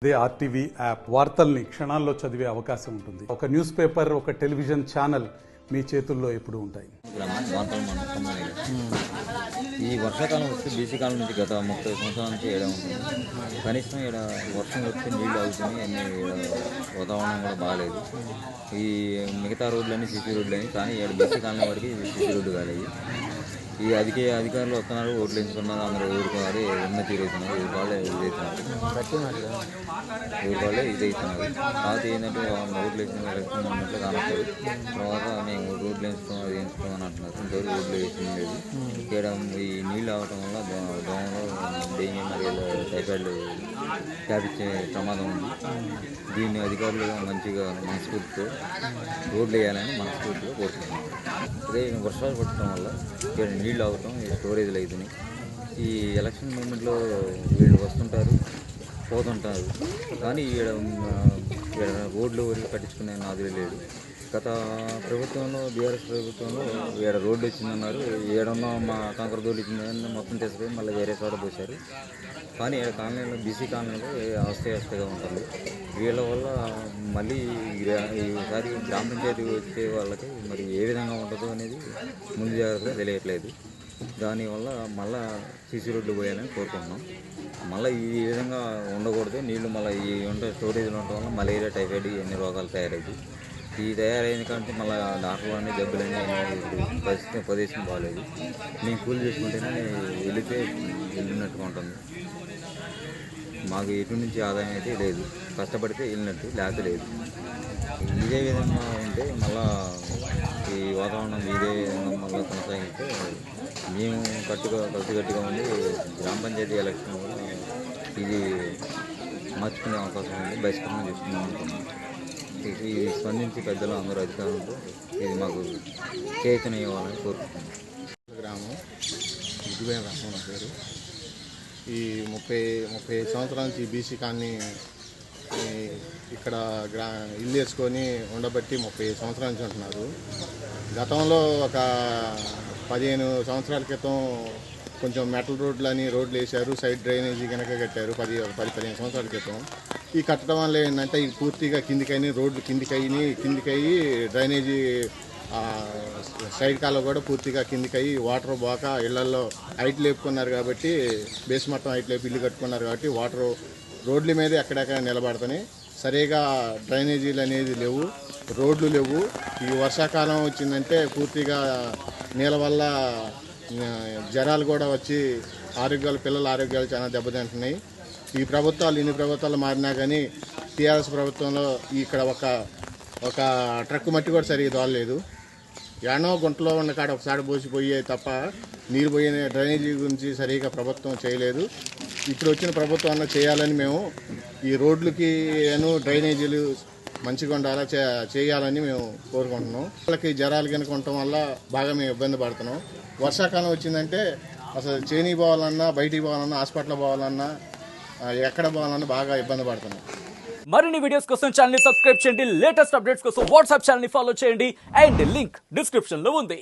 అదే RTV app వార్తల్ని క్షణాల్లో చదివే అవకాశం ఉంటుంది. ఒక న్యూస్ పేపర్, ఒక టెలివిజన్ ఛానల్ మీ చేతుల్లో ఎప్పుడు ఉంటాయి. ఈ వర్షాకాలం వస్తే బీసీ కాలం నుంచి గత 30 సంవత్సరాల నుంచి ఏడా ఉంటుంది. కనీసం ఇక్కడ వర్షం వస్తే నీళ్లు అవుతున్నాయి, అన్ని వాతావరణం కూడా బాగాలేదు. ఈ మిగతా రోడ్లన్నీ సీసీ రోడ్లని, కానీ ఇక్కడ బీసీ కాలం వరకు సీసీ రోడ్డు కాలేదు. ఈ అధికారులు వస్తున్నారు, ఓట్లు వేసుకున్నారు, అందరూ ఊరుకున్నారు, ఉన్న తీరుతున్నారు, ఊరి వాళ్ళే ఇదవుతున్నారు. తర్వాత ఏంటంటే ఓట్లు వేసిన ఎలక్షన్ ఉన్నట్లు కానప్పుడు తర్వాత మేము రోడ్లు వేయించుకోమని అంటున్నారు. ఇంతవరకు రోడ్లు వేసింది లేదు. ఇక్కడ ఈ నీళ్ళు అవటం వల్ల దోమలు, డెంగ్యూ మరియు టైఫాయిడ్ వ్యాపించే ప్రమాదం ఉంది. దీన్ని అధికారులు మంచిగా మనస్ఫూర్తితో రోడ్లు వేయాలని మనస్ఫూర్తిగా కోరుతున్నాం. అదే వర్షాలు పట్టడం వల్ల ఇక్కడ నీళ్ళు అవటం, స్టోరేజ్లు అవుతున్నాయి. ఈ ఎలక్షన్ మూమెంట్లో వీళ్ళు వస్తుంటారు, పోతుంటారు, కానీ ఇక్కడ రోడ్లు పట్టించుకునే నాదులే లేదు. గత ప్రభుత్వంలో, బీఆర్ఎస్ ప్రభుత్వంలో ఈడ రోడ్డు వచ్చిందన్నారు, ఏడున్న మా కాంకరదోళ్ళు ఇచ్చిందని మొత్తం తీసుకుపోయి మళ్ళీ వేరే చోట పోశారు. కానీ ఇక్కడ కాలనీలో, బీసీ కాలనీలో అవస్థగా ఉంటుంది. వీళ్ళ వల్ల మళ్ళీ ఈసారి గ్రామ పంచాయతీ వచ్చే వాళ్ళకి మరి ఏ విధంగా ఉంటుందో అనేది ముందు జాగ్రత్తగా తెలియట్లేదు. దానివల్ల మళ్ళీ సీసీ రోడ్లు పోయాలని కోరుకుంటున్నాం. మళ్ళీ ఈ విధంగా ఉండకూడదు. నీళ్లు మళ్ళీ ఈ స్టోరేజ్లు ఉండటం వల్ల మలేరియా, టైఫాయిడ్ ఇవన్నీ రోగాలు తయారవుతాయి. ఈ తయారైన కంటే మళ్ళీ డాక్టర్లు అన్నీ జబ్బులన్నీ ప్రదేశం బాగాలేదు. మేము కూలి చేసుకుంటేనే వెళ్ళినట్టుగా ఉంటుంది. మాకు ఎటు నుంచి ఆదాయం అయితే లేదు. కష్టపడితే వెళ్ళినట్టు, లేకపోతే లేదు. ఇదే విధంగా ఉంటే మళ్ళా ఈ వాతావరణం ఇదే విధంగా మళ్ళీ కొనసాగితే మేము కలిసికట్టుగా ఉండి గ్రామ పంచాయతీ ఎలక్షన్ కూడా ఇది మార్చుకునే అవకాశం ఉంది. బహిష్కరణ చేసుకుందాం అనుకున్నాం. ఇది స్పందించి పెద్దలు అందరూ అధికారులతో ఇది మాకు చేతన ఇవ్వాలని కోరుకుంటున్నాం. గ్రామం ఇదివేన రామన్న పేరు. ఈ 30 సంవత్సరాల నుంచి బీసీ కాలనీ ఇక్కడ ఇల్లు వేసుకొని ఉండబట్టి 30 సంవత్సరాల నుంచి ఉంటున్నారు. గతంలో ఒక 15 సంవత్సరాల క్రితం కొంచెం మెటల్ రోడ్లు వేశారు, సైడ్ డ్రైనేజీ కనుక కట్టారు 10-15 సంవత్సరాల క్రితం. ఈ కట్టడం వల్ల ఏంటంటే ఇది పూర్తిగా కిందికైనా, రోడ్లు కిందికయ్యి డ్రైనేజీ సైడ్ కాలం కూడా పూర్తిగా కిందికయ్యి వాటర్ పోక ఇళ్లలో హైట్ లేపుకున్నారు కాబట్టి, బేస్ మొత్తం హైట్ లేపి ఇల్లు కట్టుకున్నారు కాబట్టి వాటర్ రోడ్ల మీద ఎక్కడెక్కడ నిలబడతాయి. సరిగా డ్రైనేజీలు అనేది లేవు, రోడ్లు లేవు. ఈ వర్షాకాలం వచ్చిందంటే పూర్తిగా నీళ్ళ వల్ల జ్వరాలు కూడా వచ్చి పిల్లల ఆరోగ్యాలు చాలా దెబ్బతింటున్నాయి. ఈ ఇన్ని ప్రభుత్వాలు మారినా కానీ టీఆర్ఎస్ ప్రభుత్వంలో ఇక్కడ ఒక ట్రక్ మట్టి కూడా సరిగ్గా దోలలేదు. ఎన్నో గుంటలో ఉన్న కాడ ఒకసారి పోసిపోయే తప్ప నీరు పోయే డ్రైనేజీ గురించి సరిగా ప్రభుత్వం చేయలేదు. ఇప్పుడు వచ్చిన ప్రభుత్వం అన్న చేయాలని మేము ఈ రోడ్లకి డ్రైనేజీలు మంచిగా ఉండాలా చేయాలని మేము కోరుకుంటున్నాం. వాళ్ళకి జ్వరాలు కనుక ఉండటం వల్ల బాగా మేము ఇబ్బంది పడుతున్నాం. వర్షాకాలం వచ్చిందంటే అసలు చేనికి పోవాలన్నా, బయటికి పోవాలన్నా, హాస్పిటల్ పోవాలన్నా, ఎక్కడ పోవాలన్నా బాగా ఇబ్బంది పడుతున్నాం. మరిన్ని వీడియోస్ కోసం ఛానల్ ని సబ్స్క్రైబ్ చేయండి. లేటెస్ట్ అప్డేట్స్ కోసం వాట్సాప్ ఛానల్ ని ఫాలో చేయండి. అండ్ లింక్ డిస్క్రిప్షన్ లో ఉంది.